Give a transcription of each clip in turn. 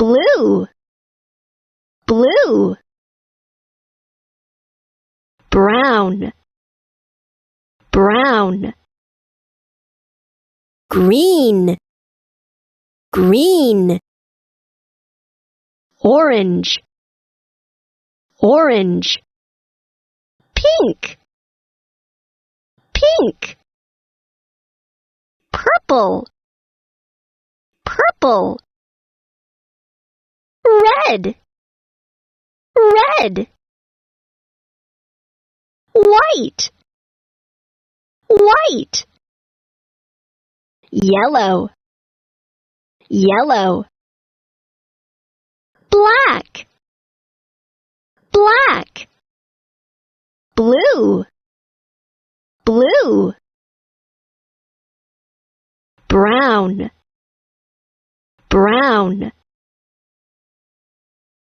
blue, blue. Brown, brown. Green, green. Orange, orange. Pink, pink. Purple, purple. Red, red. White, white. Yellow, yellow. Black, black. Blue, blue. Brown, brown.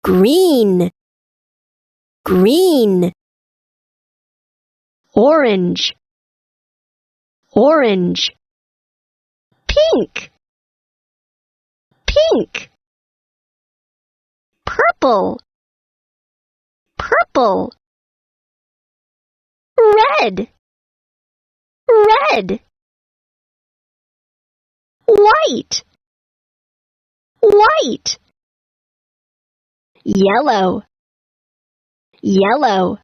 Green, green. Orange, orange. Pink, pink. Purple, purple. Red, red. White, white. Yellow, yellow.